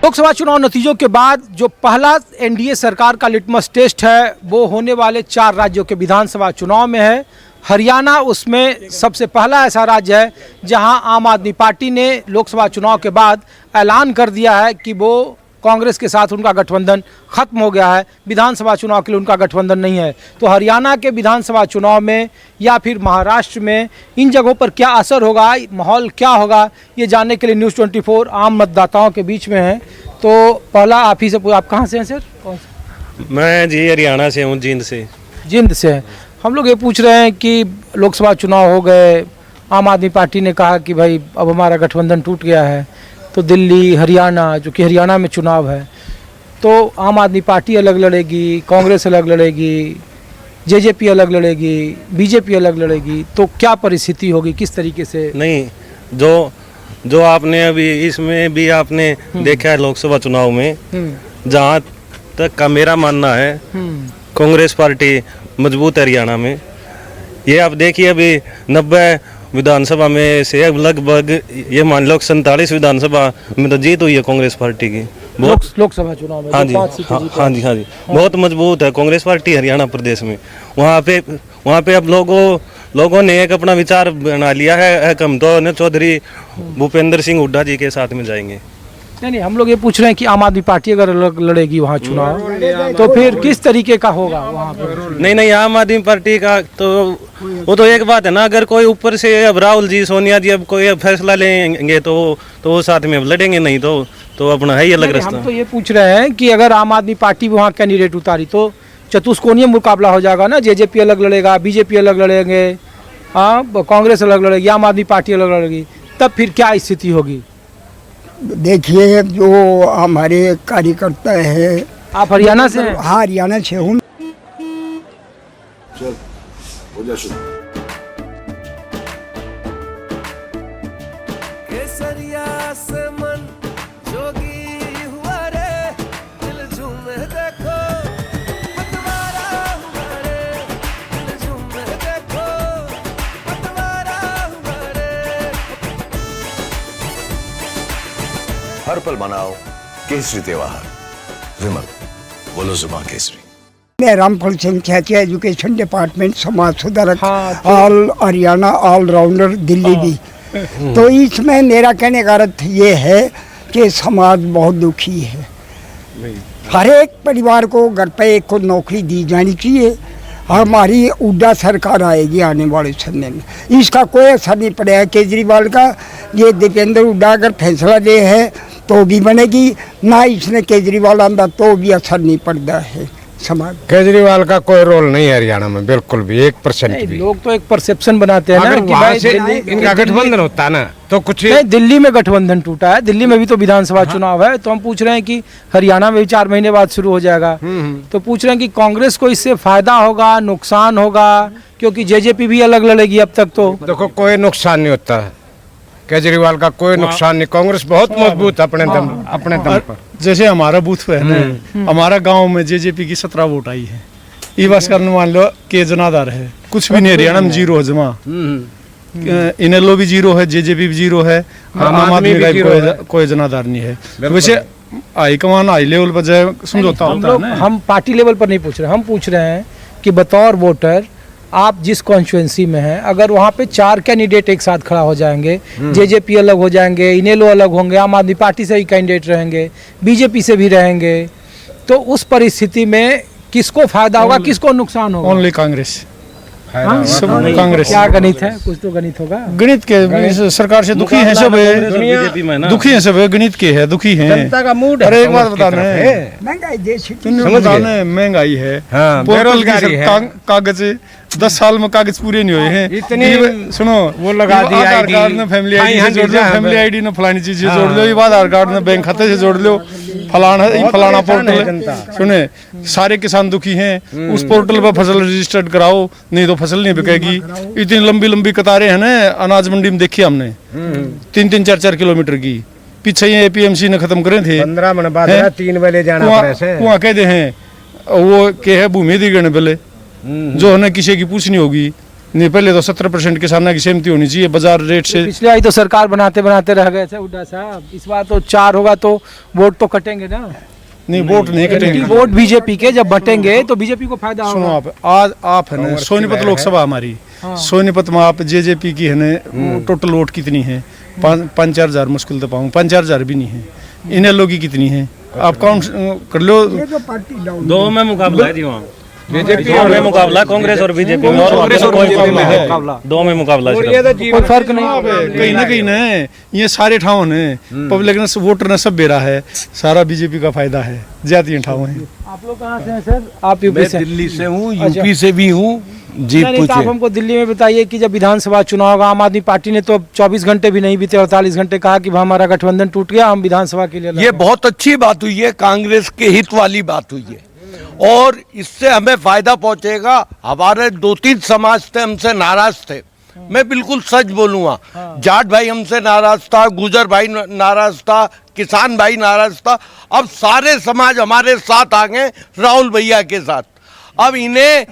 लोकसभा चुनाव नतीजों के बाद जो पहला एनडीए सरकार का लिटमस टेस्ट है वो होने वाले 4 राज्यों के विधानसभा चुनाव में है। हरियाणा उसमें सबसे पहला ऐसा राज्य है जहां आम आदमी पार्टी ने लोकसभा चुनाव के बाद ऐलान कर दिया है कि वो कांग्रेस के साथ उनका गठबंधन खत्म हो गया है, विधानसभा चुनाव के लिए उनका गठबंधन नहीं है। तो हरियाणा के विधानसभा चुनाव में या फिर महाराष्ट्र में इन जगहों पर क्या असर होगा, माहौल क्या होगा, ये जानने के लिए न्यूज़ 24 आम मतदाताओं के बीच में है। तो पहला आप ही से, आप कहाँ से हैं सर? मैं जी हरियाणा से हूँ, जींद से। जींद से हैं। हम लोग ये पूछ रहे हैं कि लोकसभा चुनाव हो गए, आम आदमी पार्टी ने कहा कि भाई अब हमारा गठबंधन टूट गया है, तो दिल्ली हरियाणा, जो कि हरियाणा में चुनाव है, तो आम आदमी पार्टी अलग लड़ेगी, कांग्रेस अलग लड़ेगी, जेजेपी अलग लड़ेगी, बीजेपी अलग लड़ेगी, तो क्या परिस्थिति होगी, किस तरीके से? नहीं, जो आपने अभी इसमें भी आपने देखा है लोकसभा चुनाव में, जहाँ तक का मेरा मानना है कांग्रेस पार्टी मजबूत है हरियाणा में। ये आप देखिए अभी 90 विधानसभा में से लगभग ये मान लो 47 विधानसभा में तो जीत हुई है कांग्रेस पार्टी की। लोकसभा चुनाव में हाँ जी, हाँ जी, बहुत मजबूत है कांग्रेस पार्टी हरियाणा प्रदेश में। वहाँ पे अब लोगों ने एक अपना विचार बना लिया है कि हम तो चौधरी भूपेंद्र सिंह हुड्डा जी के साथ में जाएंगे। नहीं, हम लोग ये पूछ रहे हैं कि आम आदमी पार्टी अगर अलग लड़ेगी वहाँ चुनाव, तो फिर किस तरीके का होगा वहाँ पर? नहीं, आम आदमी पार्टी का तो वो तो एक बात है ना, अगर कोई ऊपर से अब राहुल जी, सोनिया जी अब कोई फैसला लेंगे तो वो साथ में अब लड़ेंगे, नहीं तो अपना है ही अलग रास्ता। हम तो ये पूछ रहे हैं कि अगर आम आदमी पार्टी वहाँ कैंडिडेट उतारी तो चतुष्कोणीय मुकाबला हो जाएगा ना, जेजेपी अलग लड़ेगा, बीजेपी अलग लड़ेंगे, हाँ, कांग्रेस अलग लड़ेगी, आम आदमी पार्टी अलग लड़ेगी, तब फिर क्या स्थिति होगी? देखिए, जो हमारे कार्यकर्ता है। आप हरियाणा से हैं? हाँ, हरियाणा से हूँ। चल हो जा शुरू। केसरिया से मन जोगी हुआ रे, दिल झूमे देखो पतवारा हुआ रे, दिल झूमे देखो पतवारा हुआ रे। हर पल मनाओ केसरी त्योहार। विमल, बोलो जुबान केसरी। मैं रामफल सिंह छाची, एजुकेशन डिपार्टमेंट, समाज सुधारक, हाँ, ऑल हरियाणा ऑलराउंडर, दिल्ली भी। तो इसमें मेरा कहने का अर्थ ये है कि समाज बहुत दुखी है। हर एक परिवार को घर पे एक को नौकरी दी जानी चाहिए। हमारी हुड्डा सरकार आएगी आने वाले समय में, इसका कोई असर नहीं पड़ेगा केजरीवाल का। ये दीपेंद्र हुड्डा अगर फैसला ले है तो भी बनेगी ना, इसने केजरीवाल आंदा तो भी असर नहीं पड़ता है समाज। केजरीवाल का कोई रोल नहीं है हरियाणा में, बिल्कुल भी 1% भी। लोग तो एक परसेप्शन बनाते हैं ना कि भाई इनका गठबंधन होता ना तो कुछ नहीं। दिल्ली में गठबंधन टूटा है, दिल्ली में भी तो विधानसभा चुनाव है, तो हम पूछ रहे हैं कि हरियाणा में भी 4 महीने बाद शुरू हो जाएगा, तो पूछ रहे हैं कि कांग्रेस को इससे फायदा होगा, नुकसान होगा, क्योंकि जेजेपी भी अलग लड़ेगी अब तक। तो देखो, कोई नुकसान नहीं होता है केजरीवाल का, कोई नुकसान नहीं। कांग्रेस बहुत मजबूत अपने दम पर। जैसे हमारा बूथ पे है ना, हमारा गांव में जेजेपी की 17 वोट आई है। ये बस कर मान लो कि जनादार है, कुछ भी नहीं। हरियाणा में 0 है जमा, इनेलो भी 0 है, जेजेपी भी 0 है, आम आदमी का कोई जनादार नहीं है। वैसे हाईकमान हाई लेवल पर जाए समझौता होता है ना। हम पार्टी लेवल पर नहीं पूछ रहे, हम पूछ रहे हैं कि बतौर वोटर आप जिस कॉन्स्टिट्यूएंसी में हैं, अगर वहाँ पे 4 कैंडिडेट एक साथ खड़ा हो जाएंगे, जेजेपी अलग हो जाएंगे, इनेलो अलग होंगे, आम आदमी पार्टी से भी कैंडिडेट रहेंगे, बीजेपी से भी रहेंगे, तो उस परिस्थिति में किसको फायदा होगा, किसको नुकसान होगा? ओनली कांग्रेस। कांग्रेस। क्या गणित है? कुछ तो गणित होगा। गणित के सरकार से दुखी है सब, दुखी है सब, गणित के है, दुखी है। जनता का मूड। अरे एक बात बताना है, महंगाई देश महंगाई है, कागज 10 साल में कागज पूरे नहीं हुए हैं इतनी। सुनो, वो लगा दिया आधार कार्ड ने फैमिली आईडी से जोड़ लो, फैमिली आईडी ने फलानी चीज से जोड़ लो, ये आधार कार्ड ने बैंक खाते से जोड़ लो, फलाना पोर्टल। सुने, सारे किसान दुखी हैं, उस पोर्टल पर फसल रजिस्टर्ड कराओ, नहीं तो फसल नहीं बिकेगी। इतनी लंबी लंबी कतारें हैं ना अनाज मंडी में, देखी हमने 3-3, 4-4 किलोमीटर की। पीछे ये एपीएमसी ने खत्म करे थे, 15 मन बाद 3 बजे जाना पड़े। कुआं कहते हैं वो के है भूमि अधिग्रहण पहले, जो हमें किसी की पूछनी होगी नहीं, पहले तो 70% किसानों की सहमति होनी चाहिए बाजार रेट से। पिछले आई तो सरकार बनाते बनाते रह गए थे हुड्डा साहब, इस बार तो 4 होगा तो वोट तो कटेंगे ना। नहीं, वोट नहीं कटेंगे। वोट बीजेपी के जब बटेंगे तो बीजेपी को फायदा सुनो होगा। आज आप है ना सोनीपत लोकसभा हमारी, सोनीपत में आप जेजेपी की है ना टोटल वोट कितनी है? 5-4 हजार मुश्किल तो पाऊँ, 5-4 हजार भी नहीं है। इन्हें लोग की कितनी है आप काउंट कर लो। दो में मुकाबला है जी वहाँ, बीजेपी में मुकाबला कांग्रेस और बीजेपी में, दो में मुकाबला कोई फर्क नहीं। कहीं ना कहीं ना ये सारे ठाव ने पब्लिक ने वोटर ने सब बेरा है, सारा बीजेपी का फायदा है, ज्यादा ठाव है। आप लोग कहाँ से हैं सर? आप यूपी से? दिल्ली से हूँ, यूपी से भी हूँ जी। नहीं, तो आप हमको दिल्ली में बताइए कि जब विधानसभा चुनाव होगा, आम आदमी पार्टी ने तो 24 घंटे भी नहीं बीते 48 घंटे कहा कि हमारा गठबंधन टूट गया, हम विधानसभा के लिए ये बहुत अच्छी बात हुई है, कांग्रेस के हित वाली बात हुई है और इससे हमें फायदा पहुंचेगा। हमारे 2-3 समाज थे हमसे नाराज थे, मैं बिल्कुल सच बोलूंगा। जाट भाई हमसे नाराज था, गुजर भाई नाराज था, किसान भाई नाराज था। अब सारे समाज हमारे साथ आ गए राहुल भैया के साथ। अब इन्हें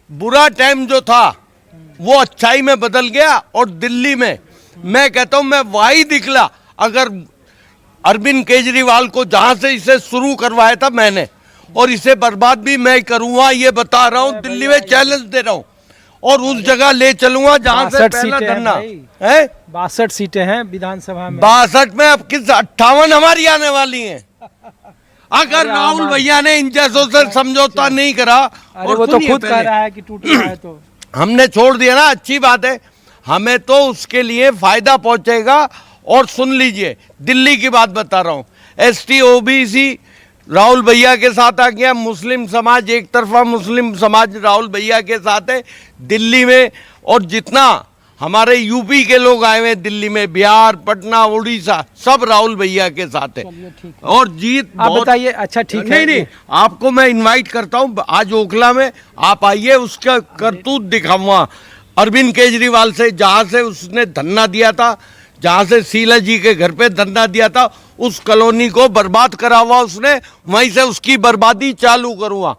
बुरा टाइम जो था वो अच्छाई में बदल गया और दिल्ली में मैं कहता हूं मैं वही दिखला। अगर अरविंद केजरीवाल को जहां से इसे शुरू करवाया था मैंने, और इसे बर्बाद भी मैं करूंगा, ये बता रहा हूं, दिल्ली में चैलेंज दे रहा हूं और उस जगह ले चलूंगा जहां से पहला धरना है। 62 सीटें हैं विधानसभा में। 62 में अब किस 58 हमारी आने वाली हैं। अगर राहुल भैया ने इन जैसों से समझौता नहीं करा, और वो तो खुद कह रहा है कि टूट रहा है तो हमने छोड़ दिया ना, अच्छी बात है, हमें तो उसके लिए फायदा पहुंचेगा। और सुन लीजिए, दिल्ली की बात बता रहा हूं, ST OBC राहुल भैया के साथ आ गया, मुस्लिम समाज एक तरफा मुस्लिम समाज राहुल भैया के साथ है दिल्ली में, और जितना हमारे यूपी के लोग आए हुए दिल्ली में, बिहार, पटना, उड़ीसा, सब राहुल भैया के साथ है। और जीत आप बताइए। अच्छा ठीक है, नहीं, आपको मैं इनवाइट करता हूं, आज ओखला में आप आइए, उसका करतूत दिखाऊंगा। अरविंद केजरीवाल से जहां से उसने धरना दिया था, जहां से शीला जी के घर पे धरना दिया था, उस कॉलोनी को बर्बाद करा हुआ उसने, वहीं से उसकी बर्बादी चालू करूंगा।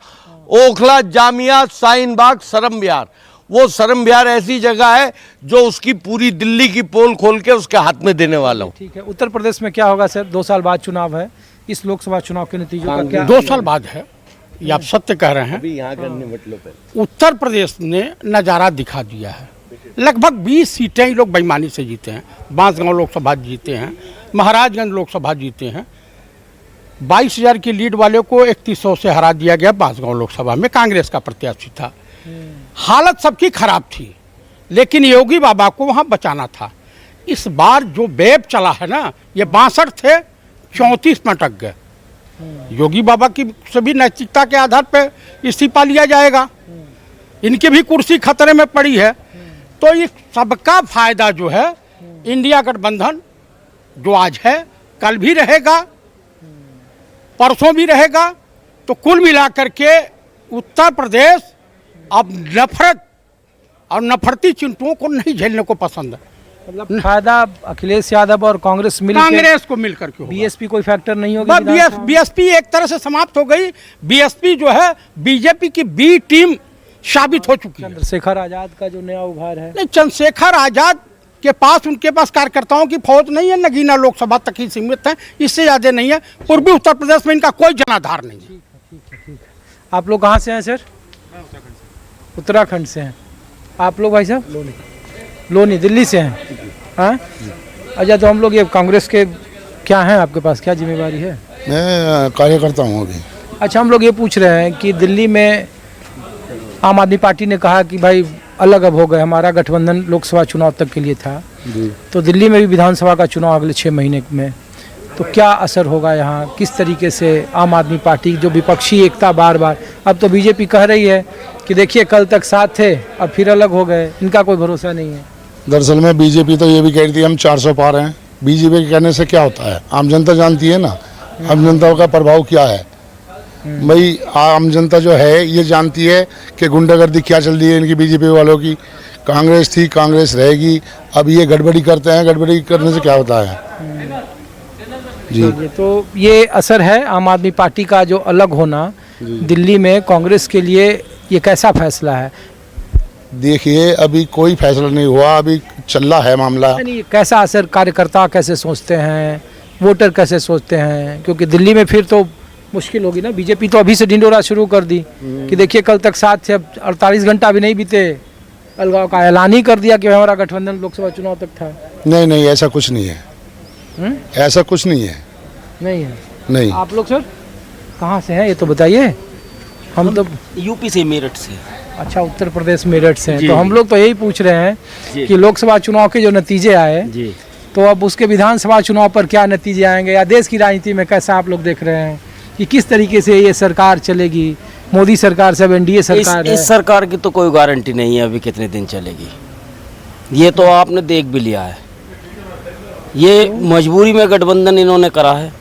ओखला, जामिया, शाहीन बाग, सरम विहार, वो सरम विहार ऐसी जगह है जो उसकी पूरी दिल्ली की पोल खोल के उसके हाथ में देने वाला हूँ। ठीक है। उत्तर प्रदेश में क्या होगा सर? 2 साल बाद चुनाव है, इस लोकसभा चुनाव के नतीजों का क्या? 2 साल बाद है, ये आप सत्य कह रहे हैं। अभी यहाँ करने मतलब उत्तर प्रदेश ने नज़ारा दिखा दिया है। लगभग 20 सीटें ये लोग बेईमानी से जीते हैं। बांसगांव लोकसभा जीते हैं, महाराजगंज लोकसभा जीते हैं। 22,000 की लीड वाले को 3100 से हरा दिया गया। बांसगांव लोकसभा में कांग्रेस का प्रत्याशी था। हालत सबकी खराब थी, लेकिन योगी बाबा को वहाँ बचाना था। इस बार जो वेव चला है ना, ये 62 थे, 34 में अटक गए। योगी बाबा की सभी नैतिकता के आधार पर इस्तीफा लिया जाएगा, इनकी भी कुर्सी खतरे में पड़ी है। तो ये सबका फायदा जो है, इंडिया गठबंधन जो आज है कल भी रहेगा, परसों भी रहेगा। तो कुल मिलाकर के उत्तर प्रदेश अब नफरत और नफरती चिंटुओं को नहीं झेलने को पसंद है। मतलब फायदा अखिलेश यादव और कांग्रेस को मिलकर के बीएसपी कोई फैक्टर नहीं होगा। बीएसपी एक तरह से समाप्त हो गई। बीएसपी जो है बीजेपी की बी टीम साबित हो चुकी है। चंद्रशेखर आजाद का जो नया उभार है, नहीं, चंद्रशेखर आजाद के पास, उनके पास कार्यकर्ताओं की फौज नहीं है, नगीना लोकसभा तक ही सीमित है, इससे ज्यादा नहीं है। पूर्वी उत्तर प्रदेश में इनका कोई जनाधार नहीं है। आप लोग कहाँ से हैं सर? उत्तराखंड से हैं। आप लोग भाई साहब? लोनी, दिल्ली से हैं। हाँ, अच्छा, तो हम लोग ये कांग्रेस के क्या हैं, आपके पास क्या जिम्मेवारी है? मैं कार्यकर्ता हूँ अभी। अच्छा, हम लोग ये पूछ रहे हैं कि दिल्ली में आम आदमी पार्टी ने कहा कि भाई अलग अब हो गए, हमारा गठबंधन लोकसभा चुनाव तक के लिए था, तो दिल्ली में भी विधानसभा का चुनाव अगले 6 महीने में, तो क्या असर होगा यहाँ? किस तरीके से आम आदमी पार्टी जो विपक्षी एकता बार बार, अब तो बीजेपी कह रही है कि देखिए कल तक साथ थे, अब फिर अलग हो गए, इनका कोई भरोसा नहीं है। दरअसल में बीजेपी तो ये भी कह रही थी हम 400 पार हैं। बीजेपी के कहने से क्या होता है, आम जनता जानती है ना, आम जनता का प्रभाव क्या है। भाई आम जनता जो है ये जानती है कि गुंडागर्दी क्या चल रही है इनकी, बीजेपी वालों की। कांग्रेस थी, कांग्रेस रहेगी, अब ये गड़बड़ी करते हैं, गड़बड़ी करने से क्या होता है जी। तो ये असर है आम आदमी पार्टी का जो अलग होना दिल्ली में कांग्रेस के लिए, ये कैसा फैसला है? देखिए अभी कोई फैसला नहीं हुआ, अभी चल रहा है मामला। नहीं, कैसा असर कार्यकर्ता कैसे सोचते हैं, वोटर कैसे सोचते हैं? क्योंकि दिल्ली में फिर तो मुश्किल होगी ना। बीजेपी तो अभी से ढिंडोरा शुरू कर दी कि देखिए कल तक 7 से 48 घंटा भी नहीं बीते, अलगाव का ऐलान ही कर दिया कि हमारा गठबंधन लोकसभा चुनाव तक था। नहीं नहीं, ऐसा कुछ नहीं है। ऐसा कुछ नहीं है। नहीं है। नहीं। आप लोग सर कहाँ से हैं ये तो बताइए? हम तो यूपी से, मेरठ से। अच्छा, उत्तर प्रदेश मेरठ से हैं। तो हम लोग तो यही पूछ रहे हैं कि लोकसभा चुनाव के जो नतीजे आए तो अब उसके विधानसभा चुनाव पर क्या नतीजे आएंगे, या देश की राजनीति में कैसा आप लोग देख रहे हैं कि किस तरीके से ये सरकार चलेगी? मोदी सरकार से अब एनडीए सरकार है। इस सरकार की तो कोई गारंटी नहीं है अभी कितने दिन चलेगी। ये तो आपने देख भी लिया है, ये मजबूरी में गठबंधन इन्होंने करा है।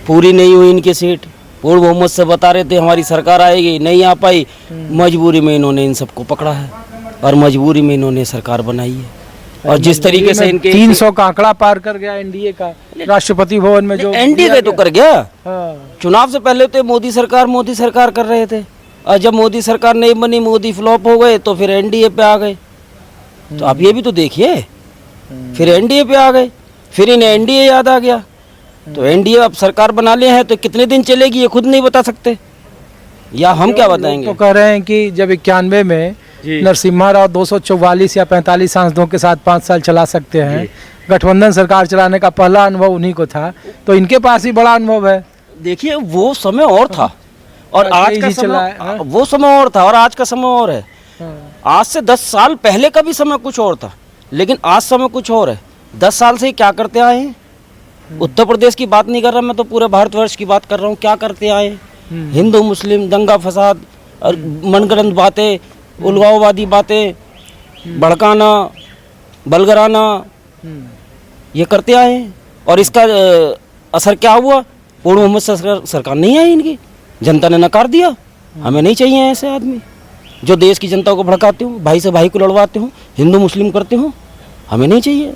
पूरी नहीं हुई इनकी सीट, पूर्ण बहुमत से बता रहे थे हमारी सरकार आएगी, नहीं आ पाई। मजबूरी में इन्होंने इन सबको पकड़ा है और मजबूरी में इन्होंने सरकार बनाई है। और जिस तरीके से इनके 300 का आंकड़ा पार कर गया एनडीए का राष्ट्रपति भवन में, जो एनडीए का तो कर गया। हाँ। चुनाव से पहले तो मोदी सरकार कर रहे थे, और जब मोदी सरकार नहीं बनी, मोदी फ्लॉप हो गए, तो फिर एनडीए पे आ गए। तो आप ये भी तो देखिए, फिर एनडीए पे आ गए, फिर इन्हें एनडीए याद आ गया। तो एनडीए अब सरकार बना लिए हैं तो कितने दिन चलेगी ये खुद नहीं बता सकते, या हम क्या बताएंगे? तो कह रहे हैं कि जब 91 में नरसिम्हा राव 244 या 45 सांसदों के साथ 5 साल चला सकते हैं, गठबंधन सरकार चलाने का पहला अनुभव उन्हीं को था, तो इनके पास ही बड़ा अनुभव है। देखिए वो समय और था और आज का समय, वो समय और था और आज का समय और है। आज से 10 साल पहले का भी समय कुछ और था, लेकिन आज समय कुछ और है। 10 साल से क्या करते आए हैं? उत्तर प्रदेश की बात नहीं कर रहा मैं, तो पूरे भारतवर्ष की बात कर रहा हूँ। क्या करते आए? हिंदू मुस्लिम दंगा फसाद और मनगढ़ंत बातें, उलगाववादी बातें, भड़काना, बलगराना, ये करते आए हैं। और इसका असर क्या हुआ? पूर्ण बहुमत से सरकार नहीं आई इनकी, जनता ने नकार दिया। हमें नहीं चाहिए ऐसे आदमी जो देश की जनता को भड़काते हो, भाई से भाई को लड़वाते हो, हिंदू मुस्लिम करते हो। हमें नहीं चाहिए,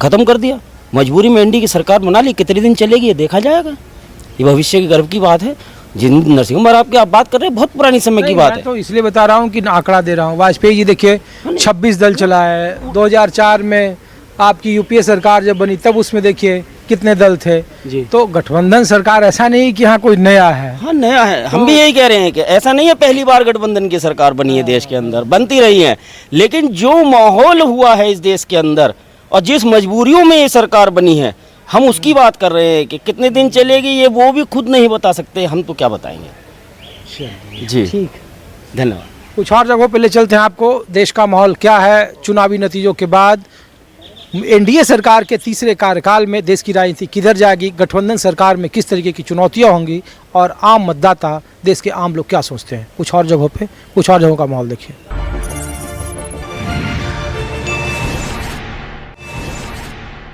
ख़त्म कर दिया। मजबूरी में एनडीए की सरकार बना ली, कितने दिन चलेगी ये देखा जाएगा। ये भविष्य के गर्व की बात है। जिन नरसिम्हा राव की आप बात कर रहे हैं बहुत पुरानी समय की बात है। तो इसलिए बता रहा हूँ कि आंकड़ा दे रहा हूँ। वाजपेयी जी देखिए 26 दल चला है। 2004 में आपकी यूपीए सरकार जब बनी तब उसमें देखिए कितने दल थे जी। तो गठबंधन सरकार ऐसा नहीं कि हाँ कोई नया है। हाँ नया है, हम भी यही कह रहे हैं कि ऐसा नहीं है पहली बार गठबंधन की सरकार बनी है। देश के अंदर बनती रही है, लेकिन जो माहौल हुआ है इस देश के अंदर और जिस मजबूरियों में ये सरकार बनी है, हम उसकी बात कर रहे हैं कि कितने दिन चलेगी ये वो भी खुद नहीं बता सकते। हम तो क्या बताएंगे जी। ठीक, धन्यवाद। कुछ और जगहों पे ले चलते हैं आपको। देश का माहौल क्या है चुनावी नतीजों के बाद? एनडीए सरकार के तीसरे कार्यकाल में देश की राजनीति किधर जाएगी? गठबंधन सरकार में किस तरीके की चुनौतियां होंगी? और आम मतदाता, देश के आम लोग क्या सोचते हैं? कुछ और जगहों पे, कुछ और जगहों का माहौल देखिए।